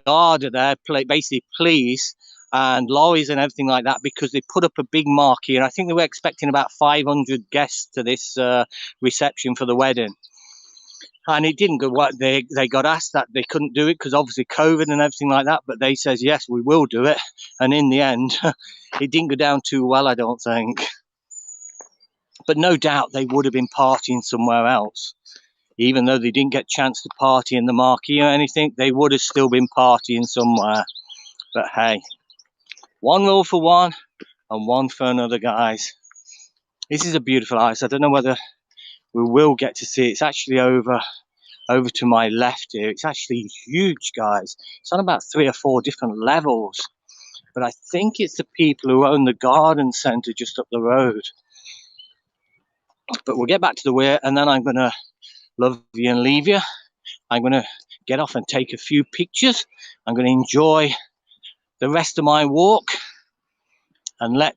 Garda there, basically police and lorries and everything like that, because they put up a big marquee. And I think they were expecting about 500 guests to this reception for the wedding. And it didn't go what they got asked that they couldn't do it because obviously COVID and everything like that. But they says, yes, we will do it. And in the end, it didn't go down too well, I don't think. But no doubt they would have been partying somewhere else. Even though they didn't get a chance to party in the marquee or anything, they would have still been partying somewhere. But hey, one rule for one and one for another, guys. This is a beautiful ice. I don't know whether we will get to see it. It's actually over to my left here. It's actually huge, guys. It's on about 3 or 4 different levels. But I think it's the people who own the garden centre just up the road. But we'll get back to the weir, and then I'm going to love you and leave you. I'm going to get off and take a few pictures. I'm going to enjoy the rest of my walk and let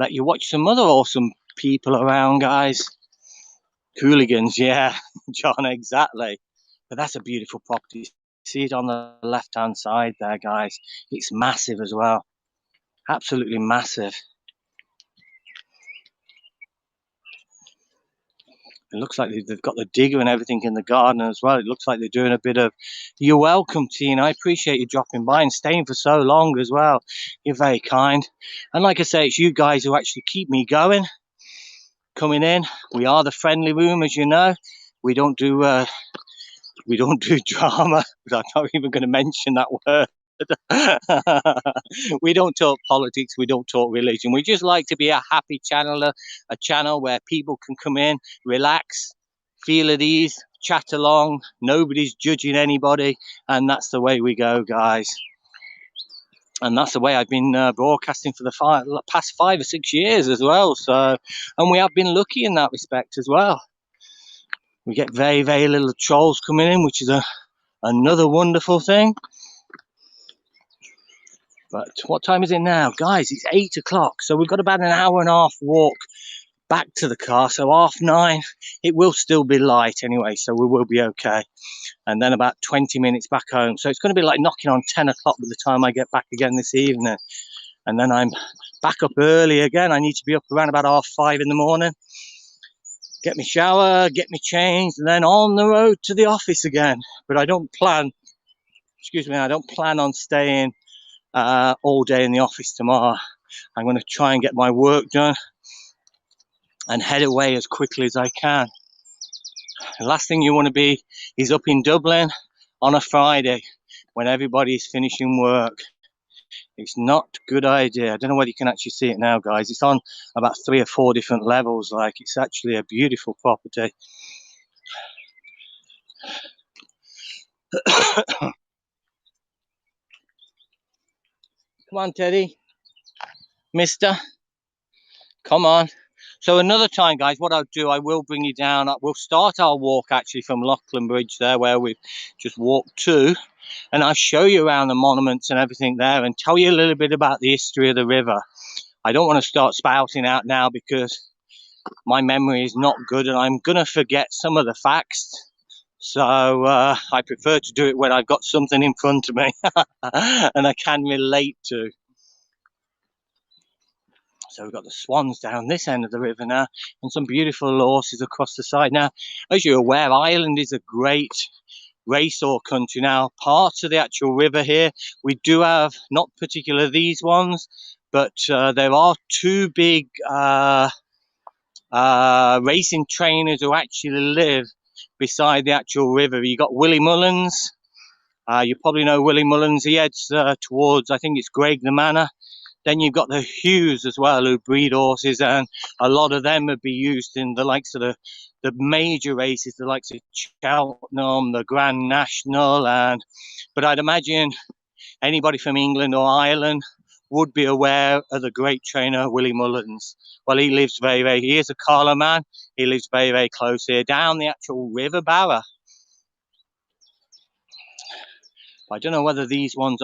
you watch some other awesome people around, guys. Hooligans, yeah, John, exactly. But that's a beautiful property. See it on the left-hand side there, guys. It's massive as well. Absolutely massive. It looks like they've got the digger and everything in the garden as well. It looks like they're doing a bit of... You're welcome, Tina. I appreciate you dropping by and staying for so long as well. You're very kind. And like I say, it's you guys who actually keep me going, coming in. We are the friendly room, as you know. We don't do drama, but I'm not even going to mention that word. We don't talk politics, we don't talk religion. We just like to be a happy channel, a channel where people can come in, relax, feel at ease, chat along. Nobody's judging anybody, and that's the way we go, guys. And that's the way I've been broadcasting for the past 5 or 6 years as well. So, and we have been lucky in that respect as well. We get very, very little trolls coming in, which is another wonderful thing. But what time is it now? Guys, it's 8 o'clock. So we've got about an hour and a half walk back to the car. So 9:30, it will still be light anyway. So we will be okay. And then about 20 minutes back home. So it's going to be like knocking on 10 o'clock by the time I get back again this evening. And then I'm back up early again. I need to be up around about 5:30 in the morning. Get me shower, get me changed, and then on the road to the office again. But I don't plan on staying all day in the office tomorrow. I'm going to try and get my work done and head away as quickly as I can. The last thing you want to be is up in Dublin on a Friday when everybody's finishing work. It's not a good idea. I don't know whether you can actually see it now, guys. It's on about 3 or 4 different levels. Like, it's actually a beautiful property. Come on, Teddy. Mister. Come on. So another time, guys, what I'll do, I will bring you down. We'll start our walk actually from Loughlin Bridge there, where we've just walked to. And I'll show you around the monuments and everything there and tell you a little bit about the history of the river. I don't want to start spouting out now because my memory is not good and I'm going to forget some of the facts. So I prefer to do it when I've got something in front of me and I can relate to. So we've got the swans down this end of the river now and some beautiful horses across the side. Now, as you're aware, Ireland is a great racehorse country. Now, parts of the actual river here, we do have, not particularly these ones, but there are 2 big racing trainers who actually live beside the actual river. You got Willie Mullins. You probably know Willie Mullins. He heads towards, I think it's Greg the Manor. Then you've got the Hughes as well, who breed horses, and a lot of them would be used in the likes of the major races, the likes of Cheltenham, the Grand National, but I'd imagine anybody from England or Ireland would be aware of the great trainer Willie Mullins. Well, he lives he is a Carlow man. He lives very, very close here, down the actual River Barrow. I don't know whether these ones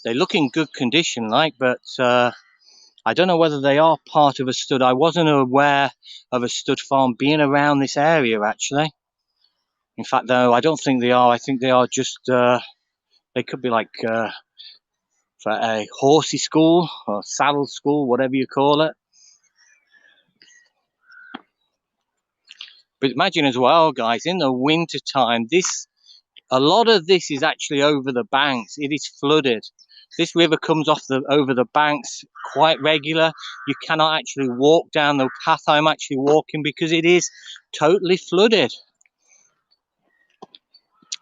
they look in good condition, but I don't know whether they are part of a stud. I wasn't aware of a stud farm being around this area, actually. In fact, though, I don't think they are. I think they are just, they could be like for a horsey school or saddle school, whatever you call it. But imagine as well, guys, in the winter time, a lot of this is actually over the banks. It is flooded. This river comes over the banks quite regular. You cannot actually walk down the path I'm actually walking because it is totally flooded.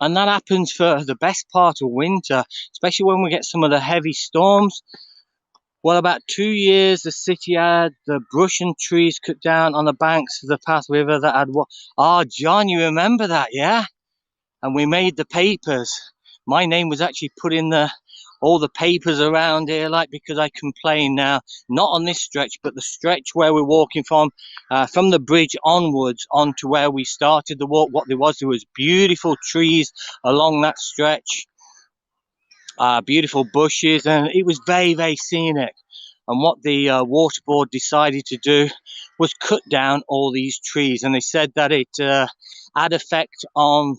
And that happens for the best part of winter, especially when we get some of the heavy storms. Well, about 2 years, the city had the brush and trees cut down on the banks of the Path River that had what? Oh, John, you remember that, yeah? And we made the papers. My name was actually put in all the papers around here, because I complained now, not on this stretch, but the stretch where we're walking from the bridge onwards onto where we started the walk. What there was beautiful trees along that stretch, beautiful bushes, and it was very, very scenic. And what the water board decided to do was cut down all these trees, and they said that it had effect on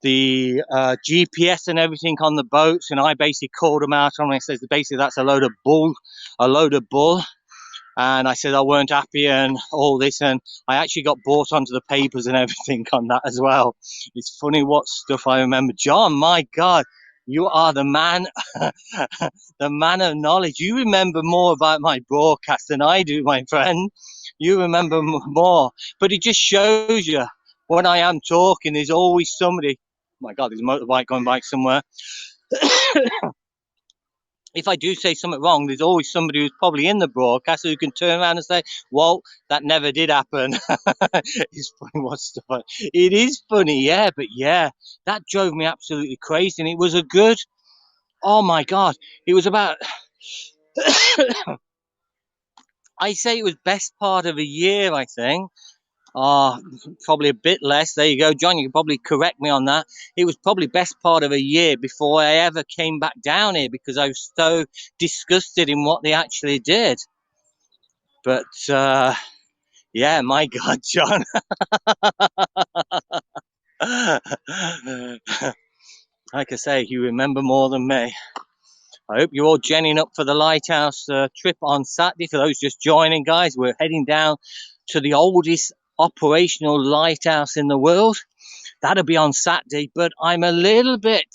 the GPS and everything on the boats, and I basically called them out on it. I said basically that's a load of bull, and I said I weren't happy and all this, and I actually got brought onto the papers and everything on that as well. It's funny what stuff I remember. John, my God, you are the man, the man of knowledge. You remember more about my broadcast than I do, my friend. You remember more, but it just shows you when I am talking, there's always somebody. Oh my God, there's a motorbike going by somewhere. If I do say something wrong, there's always somebody who's probably in the broadcast who can turn around and say, well, that never did happen. It's funny what stuff. It is funny, yeah, but yeah, that drove me absolutely crazy. And it was a good Oh my God, it was about. I say it was best part of a year, I think. Oh, probably a bit less. There you go, John. You can probably correct me on that. It was probably best part of a year before I ever came back down here because I was so disgusted in what they actually did. But yeah, my God, John. Like I say, you remember more than me. I hope you're all genning up for the lighthouse trip on Saturday. For those just joining, guys, we're heading down to the oldest operational lighthouse in the world. That'll be on Saturday, but I'm a little bit,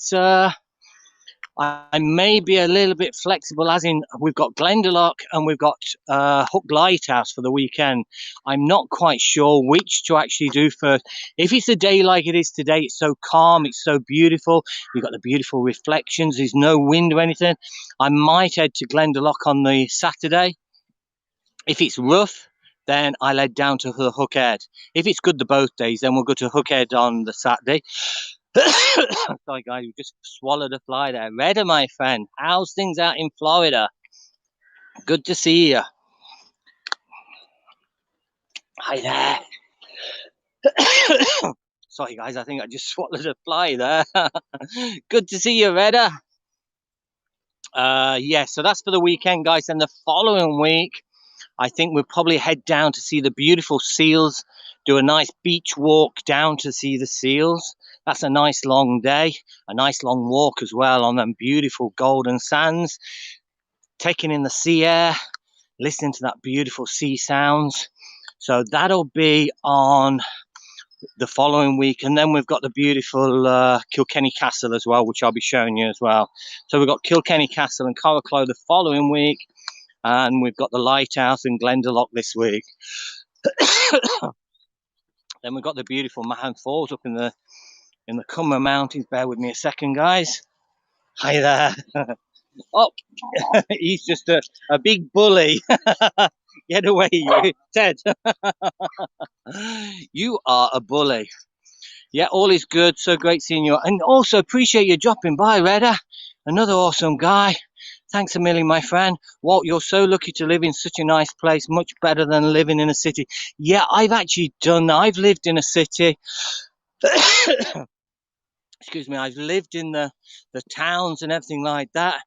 I may be a little bit flexible, as in we've got Glendalough and we've got Hook Lighthouse for the weekend. I'm not quite sure which to actually do first. If it's a day like it is today, it's so calm, it's so beautiful. You've got the beautiful reflections, there's no wind or anything. I might head to Glendalough on the Saturday. If it's rough, then I'll head down to the Hookhead. If it's good the both days, then we'll go to Hookhead on the Saturday. Sorry, guys, we just swallowed a fly there. Redder, my friend, how's things out in Florida? Good to see you. Hi there. Sorry, guys, I think I just swallowed a fly there. Good to see you, Redder. Yeah, so that's for the weekend, guys. And the following week, I think we'll probably head down to see the beautiful seals, do a nice beach walk down to see the seals. That's a nice long day, a nice long walk as well on them beautiful golden sands, taking in the sea air, listening to that beautiful sea sounds. So that'll be on the following week. And then we've got the beautiful Kilkenny Castle as well, which I'll be showing you as well. So we've got Kilkenny Castle and Coraclough the following week. And we've got the lighthouse in Glendalough this week. Then we've got the beautiful Mahon Falls up in the Cumber Mountains. Bear with me a second, guys. Hi there. Oh, he's just a big bully. Get away, you, Ted. You are a bully. Yeah, all is good. So great seeing you. And also appreciate you dropping by, Redder. Another awesome guy. Thanks a million, my friend. Walt, you're so lucky to live in such a nice place, much better than living in a city. Yeah, I've actually done that. I've lived in a city. Excuse me, I've lived in the towns and everything like that.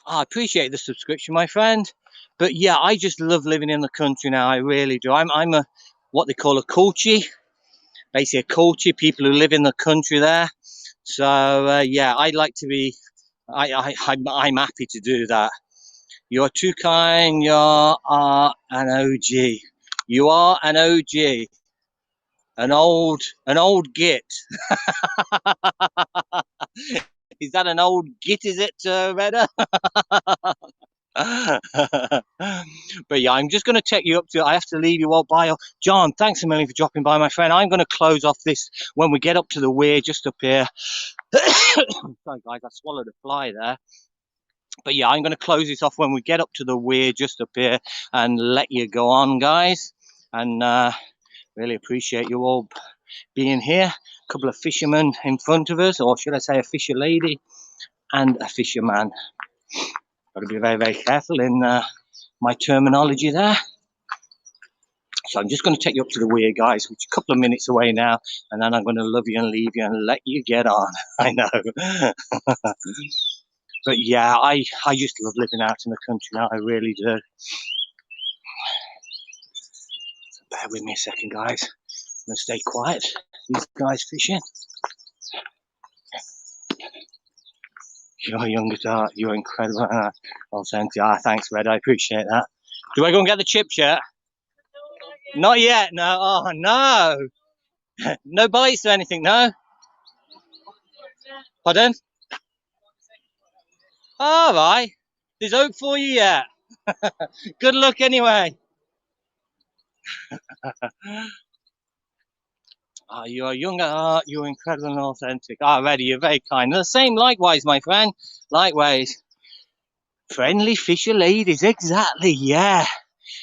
I appreciate the subscription, my friend. But yeah, I just love living in the country now. I really do. I'm a what they call a culchie. Basically a culture, people who live in the country there. So yeah, I'd like to be. I'm happy to do that. You're too kind. You are an OG. You are an OG. An old git. Is that an old git? Is it, Redder? But yeah, I'm just going to take you up to. I have to leave you all by. John, thanks a million for dropping by, my friend. I'm going to close off this when we get up to the weir just up here. Sorry, guys, I swallowed a fly there. But yeah, I'm going to close this off when we get up to the weir just up here and let you go on, guys. And really appreciate you all being here. A couple of fishermen in front of us, or should I say a fisher lady and a fisherman. Got to be very, very careful in my terminology there. So I'm just going to take you up to the weir, guys, which is a couple of minutes away now, and then I'm going to love you and leave you and let you get on. I know. But yeah, I just love living out in the country now. I really do. So bear with me a second, guys. I'm going to stay quiet. These guys fishing. You're young at heart. You're incredible. Oh, thanks, Red. I appreciate that. Do I go and get the chips yet? Not yet. No. Oh, no. No bites or anything, no? Pardon? All right. There's hope for you yet. Good luck anyway. Oh, you're young at heart. You're incredible and authentic. Ah, Reddy, you're very kind. The same, likewise, my friend. Likewise. Friendly fisher ladies, exactly, yeah.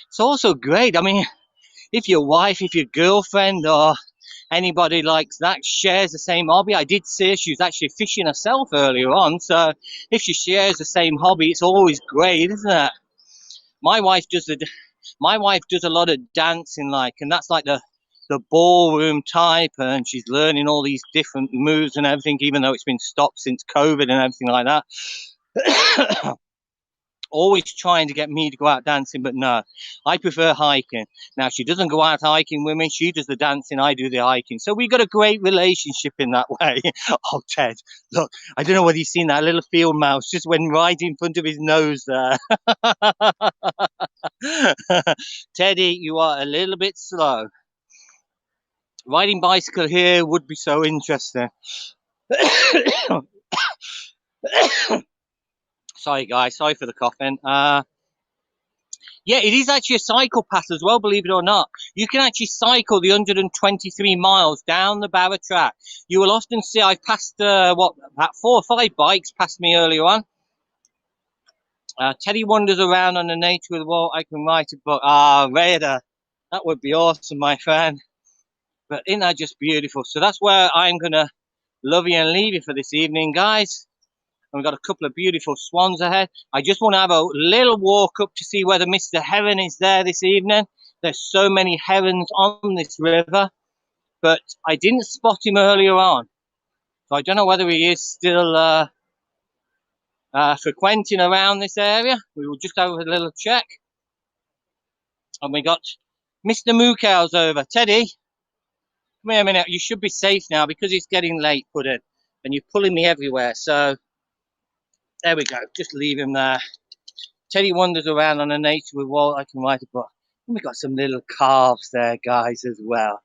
It's also great. I mean, if your wife, if your girlfriend, or anybody likes that, shares the same hobby. I did see her, she was actually fishing herself earlier on, so if she shares the same hobby, it's always great, isn't it? My wife does a lot of dancing, like, and that's like the ballroom type, and she's learning all these different moves and everything, even though it's been stopped since COVID and everything like that. Always trying to get me to go out dancing, but no, I prefer hiking. Now, she doesn't go out hiking with me, she does the dancing, I do the hiking, so we got a great relationship in that way. Oh, Ted, look, I don't know whether you've seen that little field mouse just went right in front of his nose there. Teddy, you are a little bit slow. Riding bicycle here would be so interesting. Sorry, guys. Sorry for the coughing. Yeah, it is actually a cycle path as well, believe it or not. You can actually cycle the 123 miles down the Barrow track. You will often see, I passed, about 4 or 5 bikes passed me earlier on. Teddy wanders around on the nature of the world. I can write a book. Raider. That would be awesome, my friend. But isn't that just beautiful? So that's where I'm going to love you and leave you for this evening, guys. And we've got a couple of beautiful swans ahead. I just want to have a little walk up to see whether Mr. Heron is there this evening. There's so many herons on this river, but I didn't spot him earlier on. So I don't know whether he is still frequenting around this area. We will just have a little check. And we got Mr. Mookow's over. Teddy, come here a minute. You should be safe now because it's getting late, Puddin', and you're pulling me everywhere. So there we go. Just leave him there. Teddy wanders around on the nature with what I can write a book. And we've got some little calves there, guys, as well.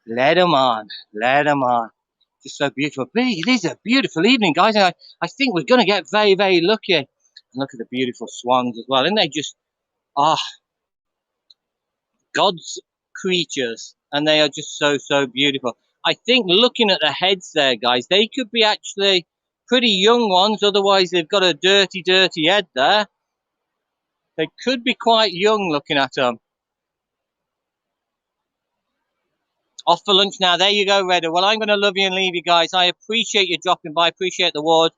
Let them on. Let them on. Just so beautiful. But it is a beautiful evening, guys. And I think we're going to get very, very lucky. And look at the beautiful swans as well. And they just are God's creatures. And they are just so, so beautiful. I think looking at the heads there, guys, they could be actually pretty young ones. Otherwise, they've got a dirty, dirty head there. They could be quite young looking at them. Off for lunch now. There you go, Redder. Well, I'm going to love you and leave you, guys. I appreciate you dropping by. Appreciate the word.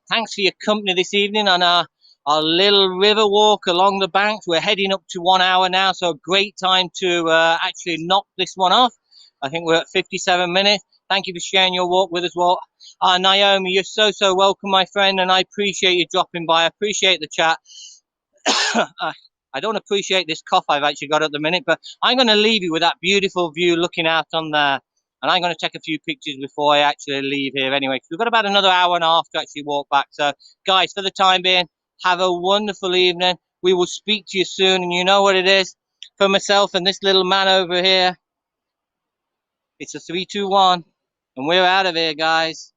Thanks for your company this evening on our little river walk along the banks. We're heading up to 1 hour now, so great time to actually knock this one off. I think we're at 57 minutes. Thank you for sharing your walk with us, Walt. Naomi, you're so, so welcome, my friend, and I appreciate you dropping by. I appreciate the chat. I don't appreciate this cough I've actually got at the minute, but I'm going to leave you with that beautiful view looking out on there. And I'm going to take a few pictures before I actually leave here anyway, because we've got about another hour and a half to actually walk back. So, guys, for the time being, have a wonderful evening. We will speak to you soon, and you know what it is. For myself and this little man over here, it's a 3, 2, 1, and we're out of here, guys.